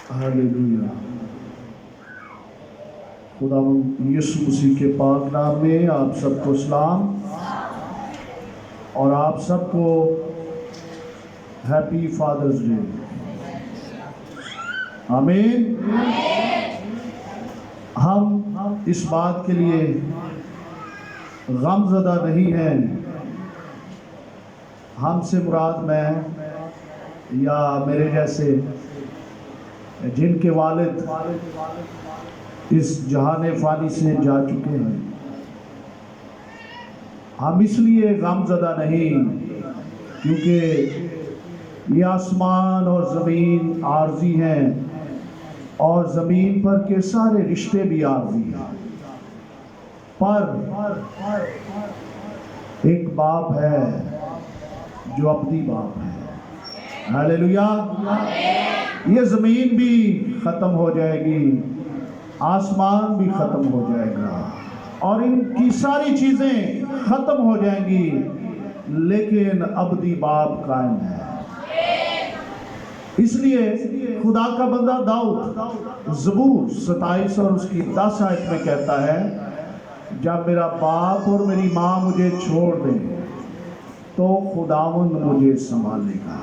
Hallelujah. खुदा यीशु मसीह के पाक नाम में आप सबको सलाम और आप सबको हैप्पी फादर्स डे। आमीन। हम इस बात के लिए गमज़दा नहीं हैं, हमसे मुराद मैं या मेरे जैसे जिनके वालिद इस जहान फ़ानी से जा चुके हैं, हम इसलिए गमज़दा नहीं क्योंकि ये आसमान और ज़मीन आर्ज़ी हैं और ज़मीन पर के सारे रिश्ते भी आर्ज़ी हैं, पर एक बाप है जो अबदी बाप है। हालेलुया। ये ज़मीन भी ख़त्म हो जाएगी, आसमान भी ख़त्म हो जाएगा और इनकी सारी चीज़ें ख़त्म हो जाएंगी, लेकिन अबदी बाप कायम है। इसलिए खुदा का बंदा दाऊद ज़बूर 27 और उसकी 10 आयत में कहता है, जब मेरा बाप और मेरी माँ मुझे छोड़ दें तो खुदावंद मुझे संभालेगा।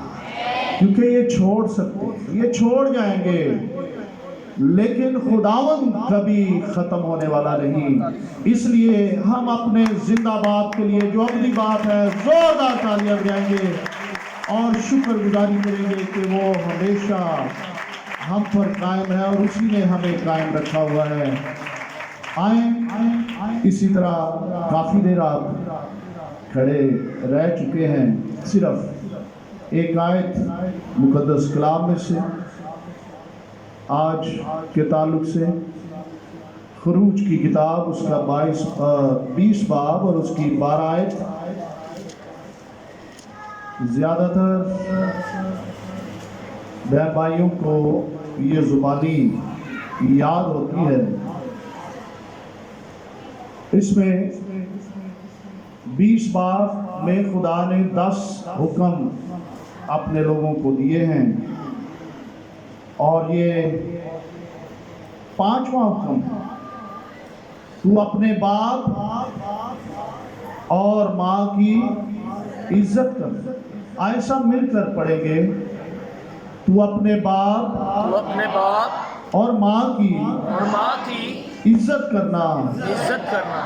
क्योंकि ये छोड़ सकते हैं, ये छोड़ जाएंगे, लेकिन खुदावंद कभी ख़त्म होने वाला नहीं। इसलिए हम अपने जिंदा बाप के लिए जो अबदी बाप है ज़ोरदार तालियां बजाएंगे और शुक्रगुजारी करेंगे कि वो हमेशा हम पर कायम है और उसी ने हमें कायम रखा हुआ है। आए इसी तरह काफ़ी देर आप खड़े रह चुके हैं, सिर्फ एक आयत मुकद्दस कलाम में से आज के ताल्लुक से खरूज की किताब उसका 20 बाब और उसकी 12 आयत। ज़्यादातर बहन भाइयों को ये ज़ुबानी याद होती है। इसमें 20 बाब में खुदा ने 10 हुक्म अपने लोगों को दिए हैं और ये 5वां हुक्म है, तू अपने बाप और माँ की इज्जत कर। आए सब मिलकर पढ़ेंगे, तू अपने बाप और माँ की इज्जत करना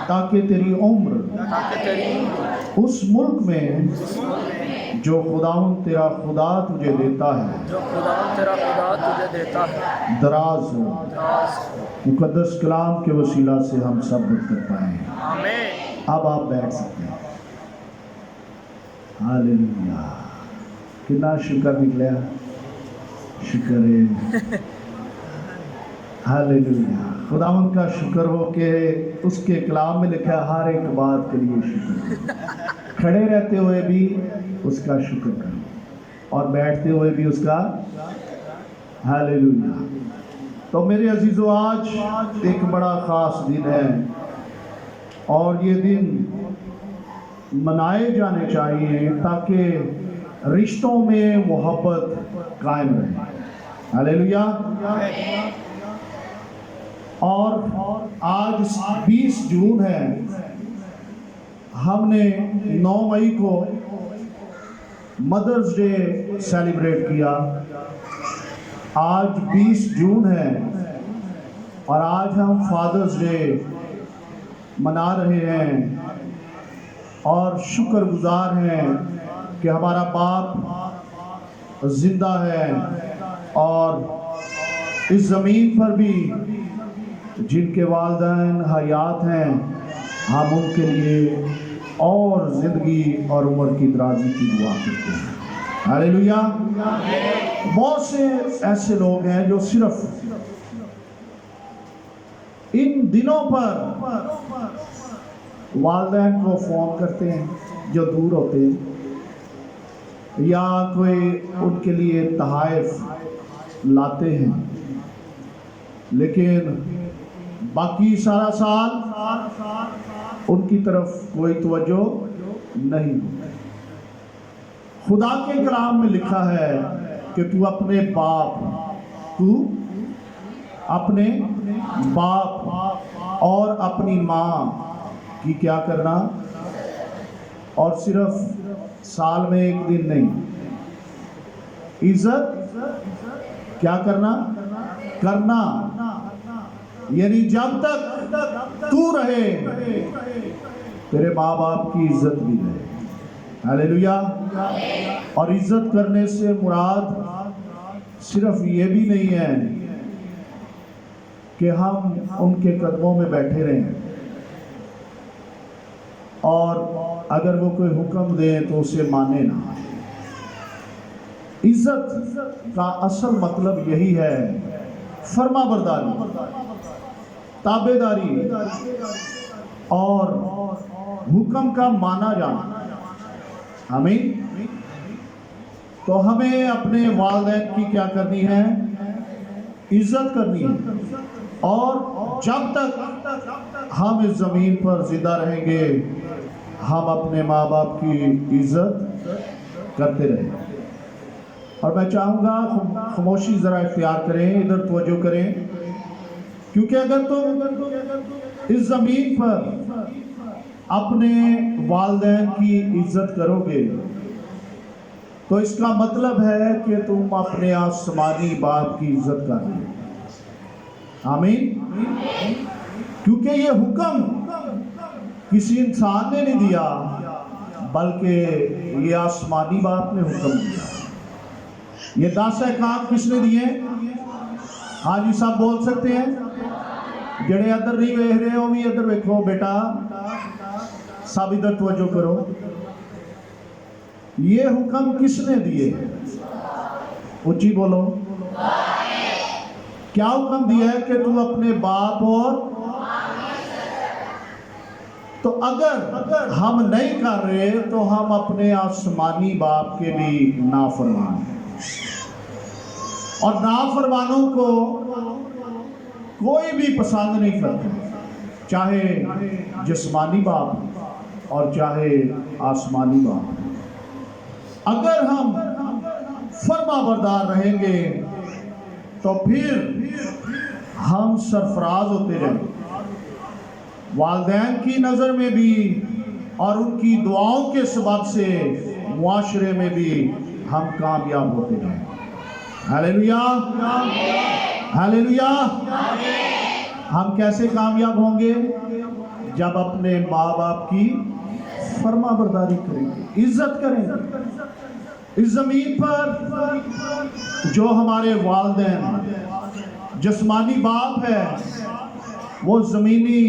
ताकि तेरी उम्र उस मुल्क में जो खुदावंद तेरा खुदा तुझे देता है दराज हो। मुकद्दस कलाम के वसीला से हम सब बरकत पाएं। अब आप बैठ सकते हैं। हालेलुया। कितना शुक्र निकला, शुक्र है। हालेलुया। खुदावंद का शुक्र हो कि उसके कलाम में लिखा है हर एक बात के लिए शुक्र। खड़े रहते हुए भी उसका शुक्र करो और बैठते हुए भी उसका। हालेलुया। तो मेरे अजीजों, आज एक बड़ा ख़ास दिन है और ये दिन मनाए जाने चाहिए ताकि रिश्तों में मोहब्बत कायम रहे। हालेलुया। और आज 20 जून है, हमने 9 मई को मदर्स डे सेलिब्रेट किया। आज 20 जून है और आज हम फादर्स डे मना रहे हैं और शुक्रगुजार हैं कि हमारा बाप जिंदा है और इस ज़मीन पर भी जिनके वालिदैन हयात हैं, हम उनके लिए और ज़िंदगी और उम्र की दराज़ी की दुआ करते हैं। हालेलुया। बहुत से ऐसे लोग हैं जो सिर्फ इन दिनों पर वालिदैन को फ़ोन करते हैं जो दूर होते हैं, या कोई उनके लिए तोहफ़े लाते हैं, लेकिन बाकी सारा साल उनकी तरफ कोई तवज्जो नहीं। खुदा के कलाम में लिखा है कि तू अपने बाप, तू اپنے باپ اور اپنی ماں کی کیا کرنا؟ اور صرف سال میں ایک دن نہیں، عزت کیا کرنا؟ یعنی جب تک تو رہے تیرے ماں باپ کی عزت بھی رہے۔ ہاللیلویا۔ اور عزت کرنے سے مراد صرف یہ بھی نہیں ہے کہ ہم ان کے قدموں میں بیٹھے رہیں اور اگر وہ کوئی حکم دیں تو اسے مانے نہ۔ عزت کا اصل مطلب یہی ہے، فرما برداری، تابعداری اور حکم کا مانا جانا۔ آمین۔ تو ہمیں اپنے والدین کی کیا کرنی ہے؟ عزت کرنی ہے، اور جب تک ہم اس زمین پر زندہ رہیں گے ہم اپنے ماں باپ کی عزت کرتے رہیں۔ اور میں چاہوں گا خاموشی ذرا اختیار کریں، ادھر توجہ کریں، کیونکہ اگر تم اس زمین پر اپنے والدین کی عزت کرو گے تو اس کا مطلب ہے کہ تم اپنے آسمانی باپ کی عزت کر رہے ہو۔ آمین۔ کیونکہ یہ حکم کسی انسان نے نہیں دیا بلکہ یہ آسمانی باپ نے حکم دیا۔ یہ 10 احکام کس نے دیے؟ ہاں جی، سب بول سکتے ہیں؟ جڑے ادھر نہیں ویکھ رہے ہو بھی ادھر ویکھو بیٹا، سب ادھر توجہ کرو۔ یہ حکم کس نے دیے؟ اونچی بولو۔ کیا حکم دیا ہے کہ تم اپنے باپ اور تو اگر ہم نہیں کر رہے تو ہم اپنے آسمانی باپ کے بھی نافرمان ہیں، اور نافرمانوں کو کوئی بھی پسند نہیں کرتا، چاہے جسمانی باپ اور چاہے آسمانی باپ۔ اگر ہم فرما بردار رہیں گے تو پھر ہم سرفراز ہوتے رہیں، والدین کی نظر میں بھی اور ان کی دعاؤں کے سبب سے معاشرے میں بھی ہم کامیاب ہوتے رہیں۔ ہاللیلویا، ہاللیلویا۔ ہم کیسے کامیاب ہوں گے؟ جب اپنے ماں باپ کی فرما برداری کریں گے، عزت کریں گے۔ اس زمین پر جو ہمارے والدین جسمانی باپ ہے، وہ زمینی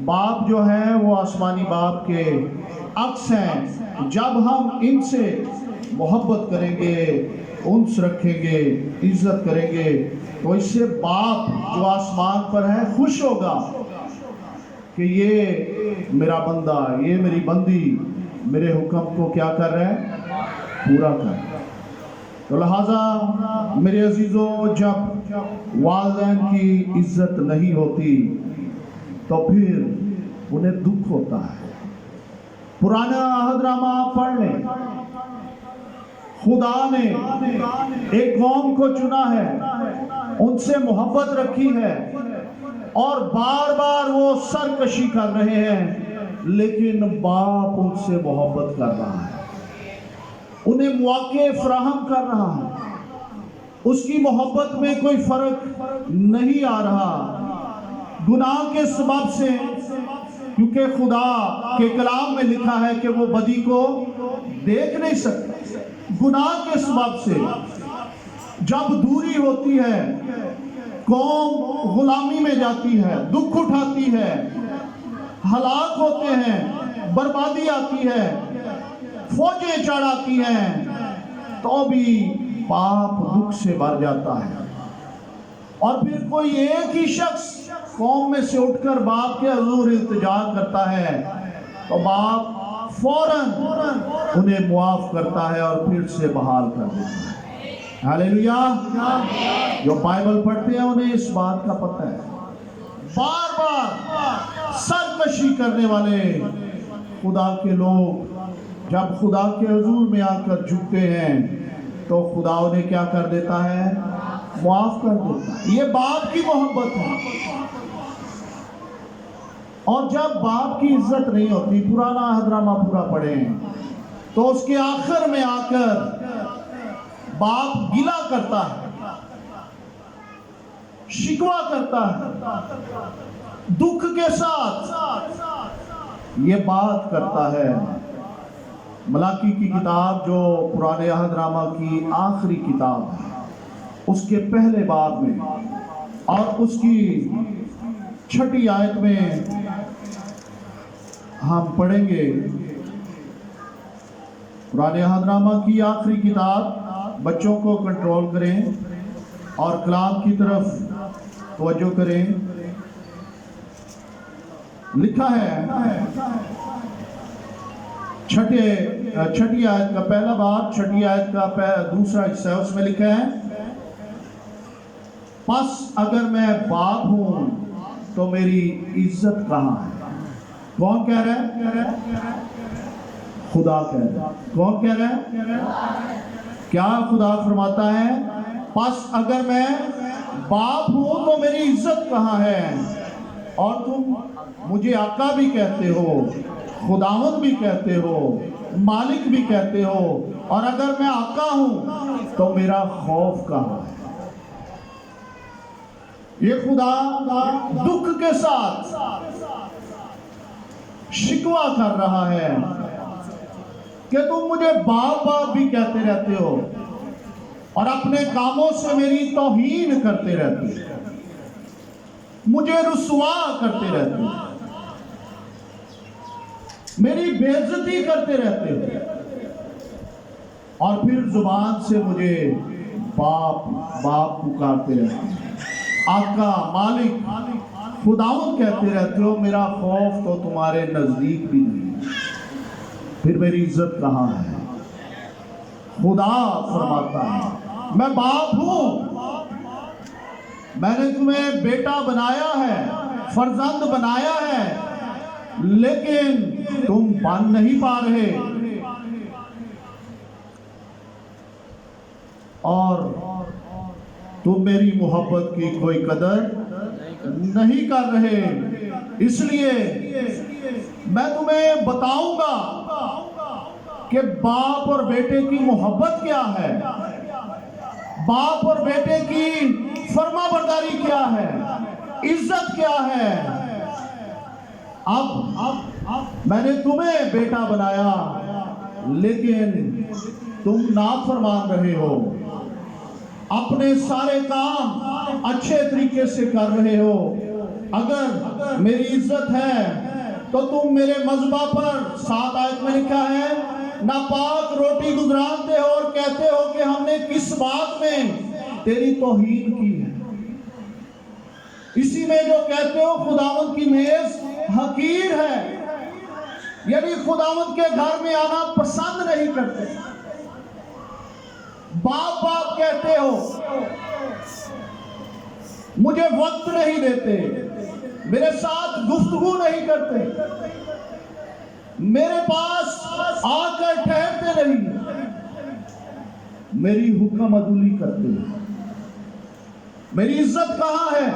باپ جو ہے وہ آسمانی باپ کے عکس ہیں۔ جب ہم ان سے محبت کریں گے، انس رکھیں گے، عزت کریں گے، تو اس سے باپ جو آسمان پر ہے خوش ہوگا کہ یہ میرا بندہ، یہ میری بندی میرے حکم کو کیا کر رہا ہے؟ پورا کر۔ تو لہٰذا میرے عزیزو، جب والدین کی عزت نہیں ہوتی تو پھر انہیں دکھ ہوتا ہے۔ پرانا عہد نامہ آپ پڑھ لیں، خدا نے ایک قوم کو چنا ہے، ان سے محبت رکھی ہے، اور بار بار وہ سرکشی کر رہے ہیں، لیکن باپ ان سے محبت کر رہا ہے، انہیں مواقع فراہم کر رہا ہے، اس کی محبت میں کوئی فرق نہیں آ رہا۔ گناہ کے سبب سے، کیونکہ خدا کے کلام میں لکھا ہے کہ وہ بدی کو دیکھ نہیں سکتا، گناہ کے سبب سے جب دوری ہوتی ہے، قوم غلامی میں جاتی ہے، دکھ اٹھاتی ہے، ہلاک ہوتے ہیں، بربادی آتی ہے، فوجیں چڑھ آتی ہیں، تو بھی باپ دکھ سے بھر جاتا ہے۔ اور پھر کوئی ایک ہی شخص قوم میں سے اٹھ کر باپ کے حضور التجا کرتا ہے تو باپ فوراً انہیں معاف کرتا ہے اور پھر سے بحال کر دیتا ہے۔ ہاللیلویا۔ جو بائبل پڑھتے ہیں انہیں اس بات کا پتہ ہے۔ بار بار سرکشی کرنے والے خدا کے لوگ جب خدا کے حضور میں آ کر جھکتے ہیں تو خدا انہیں کیا کر دیتا ہے؟ معاف کر دیتا ہے۔ یہ باپ کی محبت ہے۔ اور جب باپ کی عزت نہیں ہوتی، پرانا حضرامہ پورا پڑھیں تو اس کے آخر میں آ کر باپ گلہ کرتا ہے، شکوہ کرتا ہے، دکھ کے ساتھ یہ بات کرتا ہے۔ ملاکی کی کتاب جو پرانے عہد نامہ کی آخری کتاب ہے، اس کے پہلے باب میں اور اس کی 6 آیت میں ہم پڑھیں گے۔ پرانے عہد نامہ کی آخری کتاب، بچوں کو کنٹرول کریں اور کلام کی طرف توجہ کریں۔ لکھا ہے 6 آیت کا پہلا باب، 6 آیت کا دوسرا حصہ ہے، اس میں لکھا ہے، پس اگر میں باپ ہوں تو میری عزت کہاں ہے؟ کون کہہ رہا ہے؟ خدا کہہ رہا ہے۔ کون کہہ رہا ہے؟ کیا خدا فرماتا ہے؟ پس اگر میں باپ ہوں تو میری عزت کہاں ہے؟ اور تم مجھے آقا بھی کہتے ہو، خداوند بھی کہتے ہو، مالک بھی کہتے ہو، اور اگر میں آقا ہوں تو میرا خوف کہاں ہے؟ یہ خدا دکھ کے ساتھ شکوہ کر رہا ہے کہ تم مجھے باپ باپ بھی کہتے رہتے ہو اور اپنے کاموں سے میری توہین کرتے رہتے ہو، مجھے رسوا کرتے رہتے ہو، میری بے عزتی کرتے رہتے ہو، اور پھر زبان سے مجھے باپ باپ پکارتے رہتے ہو، آقا، مالک، خداوند کہتے رہتے ہو، میرا خوف تو تمہارے نزدیک بھی نہیں، پھر میری عزت کہاں ہے؟ خدا فرماتا ہے، میں باپ ہوں، میں نے تمہیں بیٹا بنایا ہے، فرزند بنایا ہے، لیکن تم بن نہیں پا رہے، اور تم میری محبت کی کوئی قدر نہیں کر رہے، اس لیے میں تمہیں بتاؤں گا کہ باپ اور بیٹے کی محبت کیا ہے، باپ اور بیٹے کی فرما برداری کیا ہے، عزت کیا ہے۔ اب میں نے تمہیں بیٹا بنایا، لیکن تم نافرمان رہے ہو، اپنے سارے کام اچھے طریقے سے کر رہے ہو۔ اگر میری عزت ہے تو تم میرے مذبح پر، 7 آیت میں لکھا ہے، ناپاک روٹی گزرانتے ہو اور کہتے ہو کہ ہم نے کس بات میں تیری توہین کی ہے۔ اسی میں جو کہتے ہو خداوند کی میز حقیر ہے، یعنی خداوند کے گھر میں آنا پسند نہیں کرتے، باپ باپ کہتے ہو، مجھے وقت نہیں دیتے، میرے ساتھ گفتگو نہیں کرتے، میرے پاس آ کر ٹھہرتے نہیں، میری حکم عدولی کرتے ہیں، میری عزت کہاں ہے؟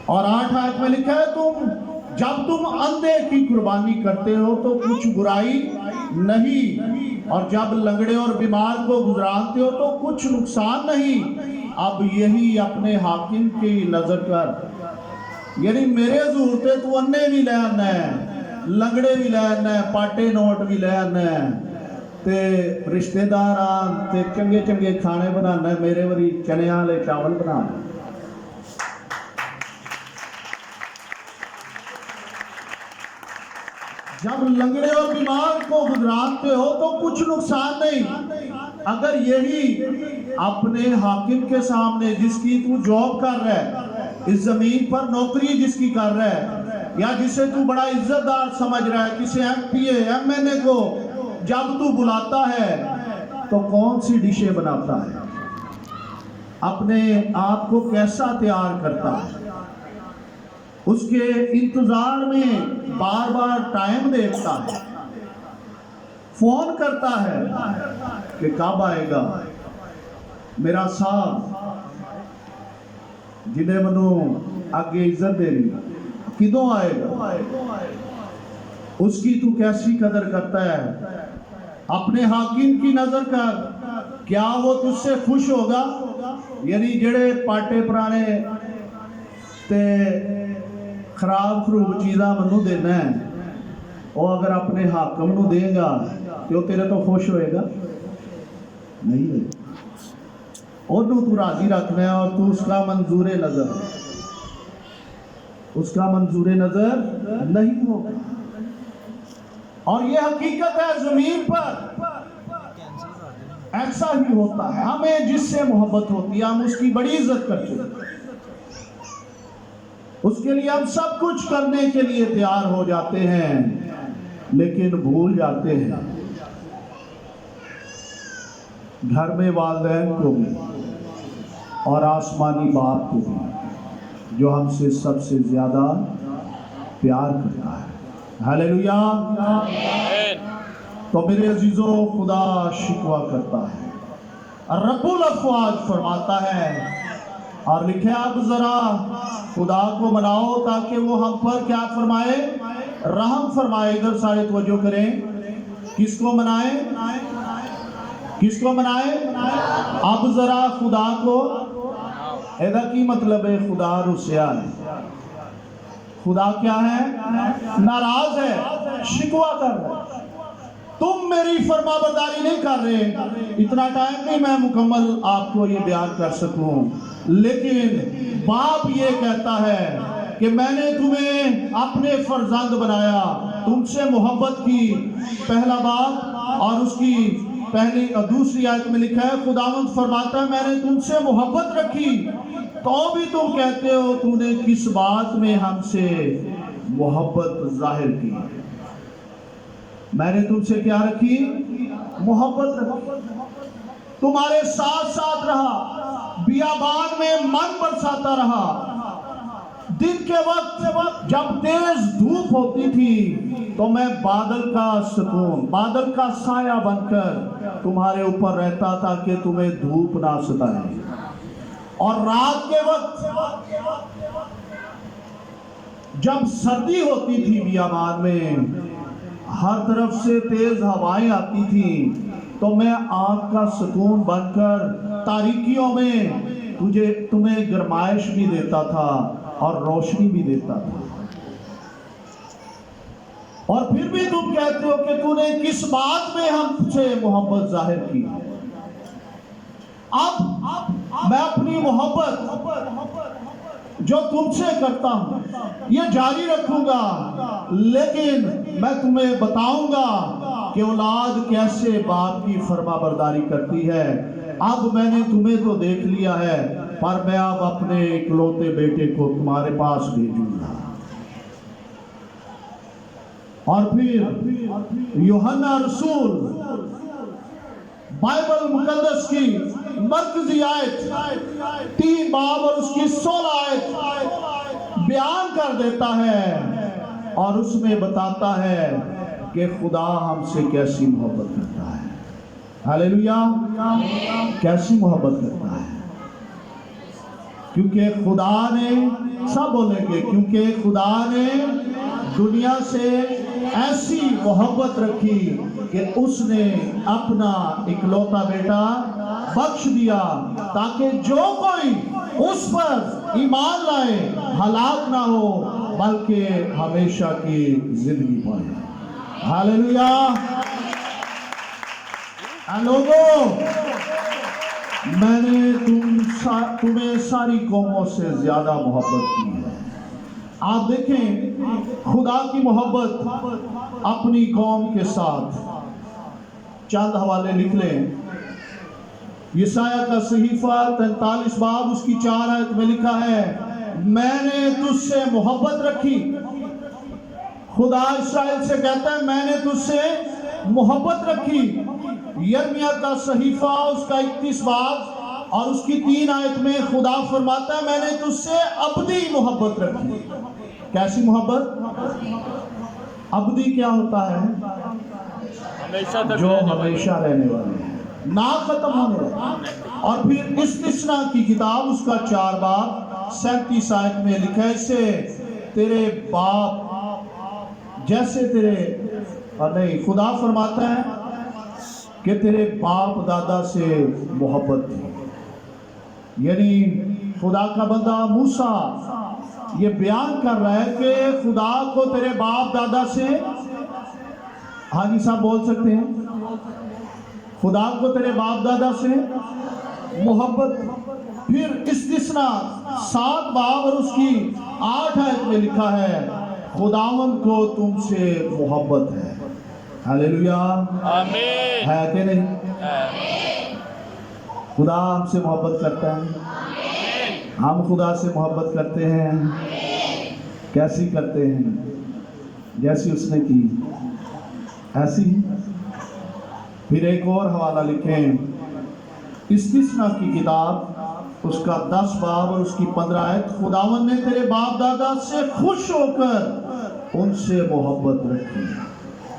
اور 8 آیت میں لکھا ہے، جب تم اندھے کی قربانی کرتے ہو تو کچھ برائی نہیں، اور جب لنگڑے اور بیمار کو گزرانتے ہو تو کچھ نقصان نہیں۔ اب یہی اپنے حاکم کی نظر کر، یعنی میرے حضور تے تو انے بھی لے آنا ہے، لنگڑے بھی لے آنا ہے، پاٹے نوٹ بھی لے آنا ہے، تے رشتہ داران تے چنگے چنگے کھانے بنانا ہے، میرے وری چنے والے چاول بنانا ہے۔ جب لنگڑے اور بیمار کو گزرانتے ہو تو کچھ نقصان نہیں۔ اگر یہی اپنے حاکم کے سامنے، جس کی تو جاب کر رہا ہے، اس زمین پر نوکری جس کی کر رہا ہے، یا جسے تو بڑا عزت دار سمجھ رہا ہے، کسی M P A M N A کو جب تو بلاتا ہے تو کون سی ڈشیں بناتا ہے، اپنے آپ کو کیسا تیار کرتا ہے، اس کے انتظار میں بار بار ٹائم دیکھتا ہے، فون کرتا ہے کہ کب آئے گا، मेरा साथ जिन्हें मनु आगे इज्जत दे रही किदों आएगा, उसकी तू कैसी कदर करता है। अपने हाकिम की नजर कर, क्या वो तुझसे खुश होगा। यानी जेड़े पाटे पुराने ते खराब खरूब चीज़ां मनु देना है, वो अगर अपने हाकिम नू देगा तो वो तेरे तो खुश होएगा नहीं होएगा। ਉਹਨੂੰ तू राजी रखना है और तू उसका मंजूर नजर नहीं होगा। और ये हकीकत है, जमीन पर ऐसा ही होता है। हमें जिससे मोहब्बत होती है हम उसकी बड़ी इज्जत करते हैं, उसके लिए हम सब कुछ करने के लिए तैयार हो जाते हैं, लेकिन भूल जाते हैं घर में वालिदैन को भी और आसमानी बाप को भी जो हमसे सबसे ज्यादा प्यार करता है। हालेलुया। तो मेरे अजीजों, खुदा शिकवा करता है। रब्बुल अफ़वाज फरमाता है और लिखे, अब जरा खुदा को मनाओ ताकि वो हम पर क्या फरमाए, रहम फरमाए। इधर सारे तवज्जो करें, किसको मनाए, किसको मनाए। अब जरा खुदा को, एदा की मतलब है खुदा रुसिया है, खुदा क्या है, नाराज है, शिकवा कर रहे, तुम मेरी फरमाबरदारी नहीं कर रहे। इतना टाइम नहीं मैं मुकम्मल आपको ये बयान कर सकूं, लेकिन बाप ये कहता है कि मैंने तुम्हें अपने फर्जंद बनाया, तुमसे मोहब्बत की। पहला बाप और उसकी पहली और दूसरी आयत में लिखा है, खुदावंद फरमाता है मैंने तुमसे मोहब्बत रखी, तो भी तुम कहते हो तूने किस बात में हमसे मोहब्बत जाहिर की। मैंने तुमसे क्या रखी, मोहब्बत रखी, तुम्हारे साथ साथ रहा, बियाबान में मन बरसाता रहा। दिन के वक्त जब तेज धूप होती थी तो मैं बादल का सुकून, बादल का साया बनकर तुम्हारे ऊपर रहता था कि तुम्हें धूप ना सताए। और रात के वक्त जब सर्दी होती थी बियाबान में, हर तरफ से तेज हवाएं आती थी, तो मैं आग का सुकून बनकर तारीकियों में तुम्हें गरमाइश भी देता था और रोशनी भी देता था। और फिर भी तुम कहते हो कि तूने किस बात में हमसे मोहब्बत जाहिर की। अब मैं अपनी मोहब्बत जो तुमसे करता हूं ये जारी रखूंगा, लेकिन मैं तुम्हें बताऊंगा कि औलाद कैसे बाप की फरमाबरदारी करती है। अब मैंने तुम्हें तो देख लिया है, पर मैं अब अपने इकलौते बेटे को तुम्हारे पास भेजूंगा। और फिर यूहन्ना रसूल बाइबल मुकद्दस की मरकजी आयत 3 बाब और उसकी 16 आयत बयान कर देता है और उसमें बताता है कि खुदा हमसे कैसी मोहब्बत करता है। हालेलुया। कैसी मोहब्बत करता है, क्योंकि खुदा ने, सब बोलेंगे, क्योंकि खुदा ने दुनिया से ऐसी मोहब्बत रखी कि उसने अपना इकलौता बेटा बख्श दिया, ताकि जो कोई उस पर ईमान लाए हलाक ना हो बल्कि हमेशा की जिंदगी पाए। हालेलुया। लोगों, मैंने तुम्हें सारी कौमों से ज्यादा मोहब्बत की है। आप देखें खुदा की मोहब्बत अपनी कौम के साथ। चंद हवाले लिख लें। यशाया का सहीफा 43 बाब उसकी 4 आयत में लिखा है, मैंने तुझसे मोहब्बत रखी। खुदा इस्राएल से कहता है मैंने तुझसे मोहब्बत रखी। यिर्मयाह का सहीफा उसका 31 बाब और उसकी 3 आयत में खुदा फरमाता है मैंने तुझसे अबदी मोहब्बत रखी। कैसी मोहब्बत? अबदी क्या होता है? जो हमेशा रहने वाले हैं। ना खत्म होने वाला। और फिर इस्तिस्ना की किताब उसका 4 बाब 37 आयत में लिखा है, इससे तेरे बाप जैसे तेरे, और नहीं, खुदा फरमाता है कि तेरे बाप दादा से मोहब्बत थी। यानी खुदा का बंदा मूसा ये बयान कर रहा है कि खुदा को तेरे बाप दादा से, हाजी साहब बोल सकते हैं, खुदा को तेरे बाप दादा से मोहब्बत। फिर इस्तिस्ना 7 बाब और उसकी 8 आयत में लिखा है, खुदावंद को तुमसे मोहब्बत है। हालेलुया, आमीन। है कि नहीं? खुदा हमसे मोहब्बत करता है, हम खुदा से मोहब्बत करते हैं। कैसी करते हैं? जैसी उसने की ऐसी। फिर एक और हवाला लिखें, इस्तिस्ना की किताब उसका 10 बाब और उसकी 15 आयत, खुदावन ने तेरे बाप दादा से खुश होकर उनसे मोहब्बत रखी।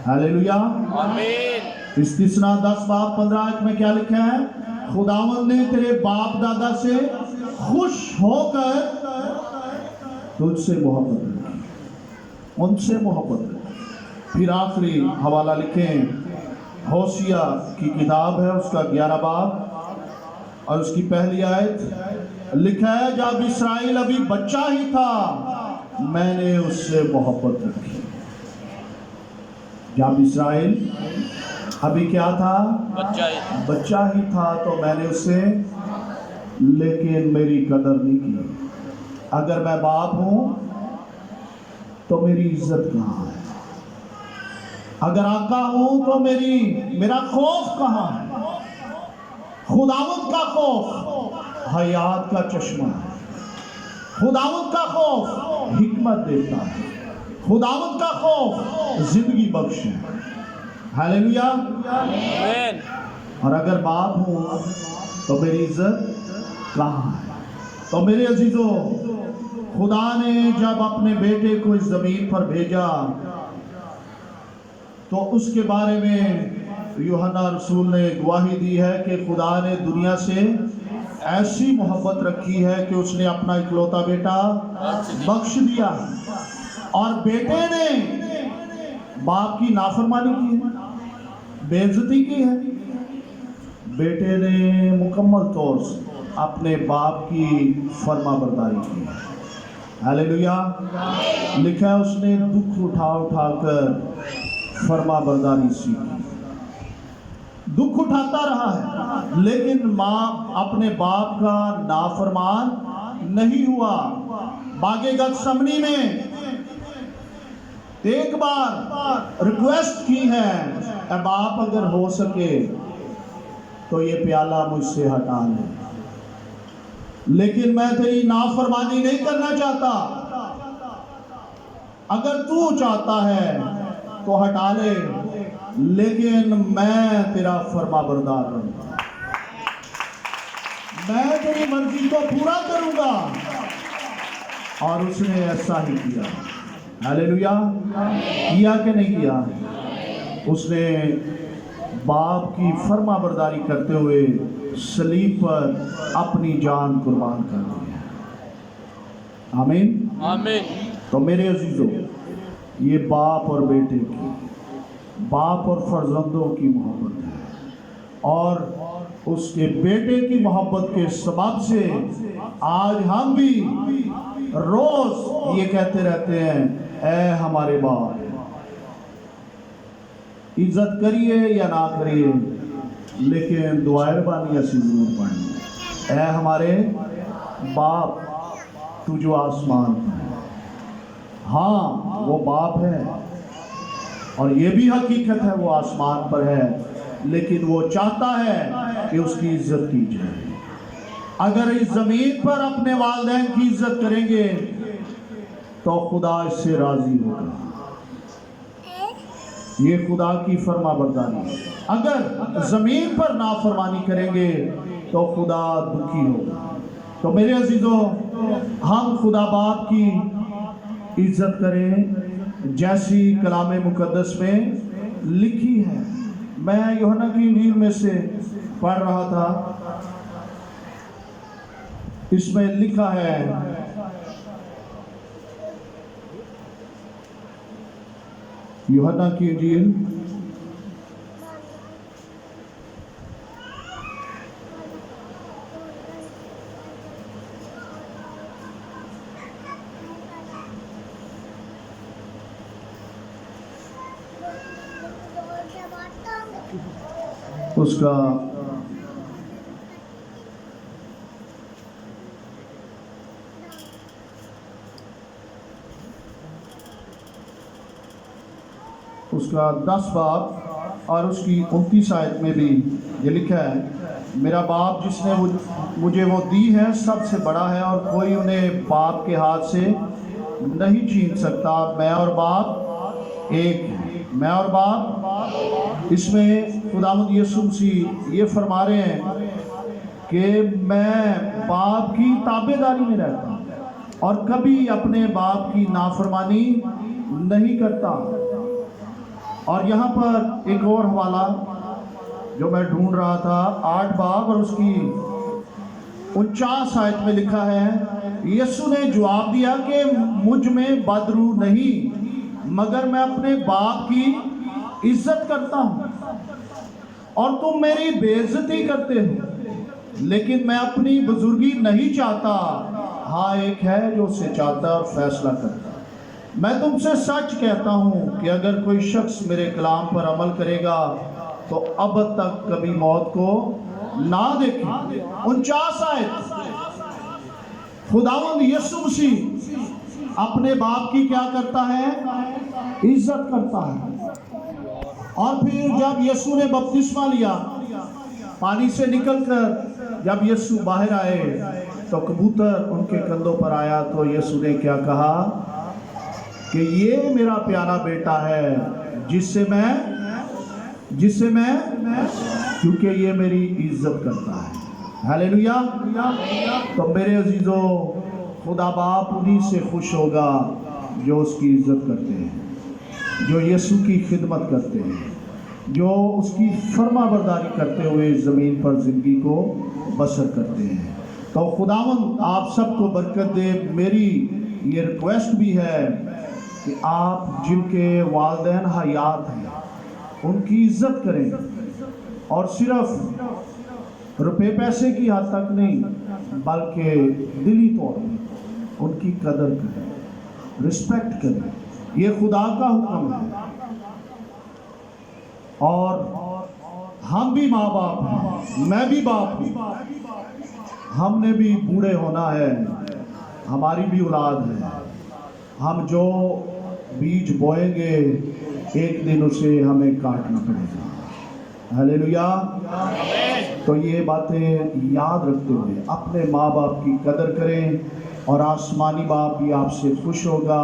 हालेलुया, आमीन। इस्तिस्ना 10 बाब 15 आयत में क्या लिखा है? खुदावन ने तेरे बाप दादा से खुश होकर तुझसे मोहब्बत रखी, उनसे मोहब्बत रखी। फिर आखिरी हवाला लिखें, होशिया की किताब है उसका 11 बाब और उसकी पहली आयत, लिखा है, जब इस्राएल अभी बच्चा ही था मैंने उससे मोहब्बत रखी। जब इस्राएल अभी क्या था? बच्चा ही था तो मैंने उसे, लेकिन मेरी कदर नहीं की। अगर मैं बाप हूं तो मेरी इज्जत कहाँ है? अगर आका हूं तो मेरा खौफ कहाँ है? खुदावंद का खौफ हयात का चश्मा है। खुदावंद का खौफ हिकमत देता है। खुदावंद का खौफ जिंदगी बख्श है। हालेलुया, आमीन। और अगर बाप हूं तो मेरी इज्जत कहाँ है? तो मेरे अजीजों, खुदा ने जब अपने बेटे को इस जमीन पर भेजा तो उसके बारे में यूहन्ना रसूल ने गवाही दी है कि खुदा ने दुनिया से ऐसी मोहब्बत रखी है कि उसने अपना इकलौता बेटा बख्श दिया। और बेटे ने बाप की नाफरमानी की है, बेइज्जती की है। बेटे ने मुकम्मल तौर से अपने बाप की फरमाबरदारी की है। हालेलुया, लिखा है उसने दुख उठा कर फरमाबरदारी सीखी। दुख उठाता रहा है लेकिन माँ अपने बाप का नाफरमान नहीं हुआ। बागे गतसमनी में एक बार रिक्वेस्ट की है, ए बाप अगर हो सके तो ये प्याला मुझसे हटा ले, लेकिन मैं तेरी नाफरमानी नहीं करना चाहता। अगर तू चाहता है तो हटा ले, लेकिन मैं तेरा फरमाबरदार रहूंगा, मैं तेरी मर्जी को पूरा करूंगा। और उसने ऐसा ही किया। हालेलुया, किया कि नहीं किया? उसने बाप की फरमाबरदारी करते हुए सलीब पर अपनी जान कुर्बान कर दी। आमीन, आमीन। तो मेरे अजीजों, ये बाप और बेटे की, बाप और फर्जंदों की मोहब्बत है। और उसके बेटे की मोहब्बत के सबब से आज हम भी रोज ये कहते रहते हैं, ऐ हमारे बाप, इज्जत करिए या ना करिए, लेकिन दुआएं बानी ऐसी जरूर पढ़नी। ऐ हमारे बाप तू जो आसमान पर है। हाँ, वो बाप है और ये भी हकीकत है वो आसमान पर है, लेकिन वो चाहता है कि उसकी इज्जत की जाए। अगर इस जमीन पर अपने वालिदैन की इज्जत करेंगे तो खुदा इससे राजी होगा। ये खुदा की फरमाबरदारी है। अगर जमीन पर नाफरमानी करेंगे तो खुदा दुखी होगा। तो मेरे अजीजों, हम खुदा बाप की इज्जत करें जैसी कलाम मुकद्दस में लिखी है। میں یوحنا کی انجیل میں سے پڑھ رہا تھا، اس میں لکھا ہے یوحنا کی انجیل اس کا اس کا 10 باب اور اس کی 29 آیت میں بھی یہ لکھا ہے، میرا باپ جس نے مجھے وہ دی ہے سب سے بڑا ہے، اور کوئی انہیں باپ کے ہاتھ سے نہیں چھین سکتا۔ میں اور باپ ایک ہیں، میں اور باپ۔ اس میں خداوند یسوع مسیح یہ فرما رہے ہیں کہ میں باپ کی تابعداری میں رہتا ہوں اور کبھی اپنے باپ کی نافرمانی نہیں کرتا۔ اور یہاں پر ایک اور حوالہ جو میں ڈھونڈ رہا تھا، 8 باب اور اس کی 49 آیت میں لکھا ہے، یسوع نے جواب دیا کہ مجھ میں بدرو نہیں، مگر میں اپنے باپ کی عزت کرتا ہوں اور تم میری بے عزتی کرتے ہو، لیکن میں اپنی بزرگی نہیں چاہتا، ہاں ایک ہے جو اسے چاہتا اور فیصلہ کرتا۔ میں تم سے سچ کہتا ہوں کہ اگر کوئی شخص میرے کلام پر عمل کرے گا تو اب تک کبھی موت کو نہ دیکھے۔ 49 آیت، خداوند یسوع مسیح اپنے باپ کی کیا کرتا ہے؟ عزت کرتا ہے۔ اور پھر جب یسوع نے بپتسمہ لیا، پانی سے نکل کر جب یسوع باہر آئے تو کبوتر ان کے کندھوں پر آیا، تو یسوع نے کیا کہا کہ یہ میرا پیارا بیٹا ہے جس سے میں کیونکہ یہ میری عزت کرتا ہے۔ ہاللیلویا۔ تو میرے عزیزو، خدا باپ انہی سے خوش ہوگا جو اس کی عزت کرتے ہیں، جو یسوع کی خدمت کرتے ہیں، جو اس کی فرما برداری کرتے ہوئے زمین پر زندگی کو بسر کرتے ہیں۔ تو خداوند آپ سب کو برکت دے۔ میری یہ ریکویسٹ بھی ہے کہ آپ جن کے والدین حیات ہیں ان کی عزت کریں، اور صرف روپے پیسے کی حد تک نہیں بلکہ دلی طور پر ان کی قدر کریں، رسپیکٹ کریں۔ یہ خدا کا حکم ہے۔ اور ہم بھی ماں باپ ہیں، میں بھی باپ ہوں، ہم نے بھی بوڑھے ہونا ہے، ہماری بھی اولاد ہے۔ ہم جو بیج بوئیں گے ایک دن اسے ہمیں کاٹنا پڑے گا۔ ہاللیلویا۔ تو یہ باتیں یاد رکھتے ہوئے اپنے ماں باپ کی قدر کریں، اور آسمانی باپ بھی آپ سے خوش ہوگا۔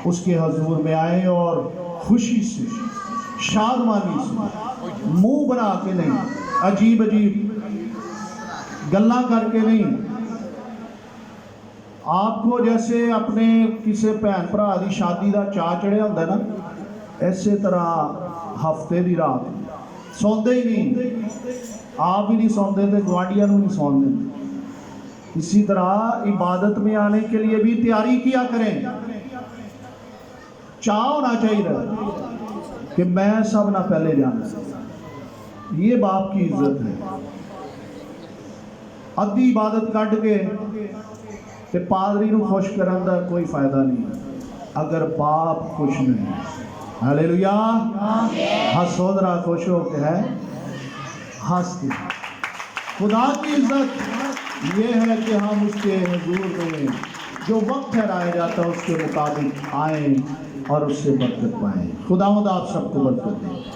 اس کے حضور میں آئیں اور خوشی سے، شادمانی سے، منہ بنا کے نہیں، عجیب گلاں کر کے نہیں۔ آپ کو جیسے اپنے کسی بھین بھرا دی شادی دا چاہ چڑھیا ہوندا ہے نا، ایسے طرح ہفتے دی رات سوندے ہی نہیں، آپ بھی نہیں سوندے تھے، گوانڈیاں نوں نہیں سون دیندے۔ اسی طرح عبادت میں آنے کے لیے بھی تیاری کیا کریں، چاہ ہونا چاہیے کہ میں سب نہ پہلے جانا۔ یہ باپ کی عزت ہے۔ ادھی عبادت کٹ کے تے پادری نو خوش کرن دا کوئی فائدہ نہیں اگر باپ خوش نہیں۔ ہاللیلویا۔ ہنسو ذرا، خوش ہو کے ہے ہنس کے۔ خدا کی عزت یہ ہے کہ ہم اس کے حضور میں جو وقت ٹھہرایا جاتا ہے اس کے مطابق آئیں اور اس سے برکت پائیں۔ خداوند آپ سب کو برکت دے۔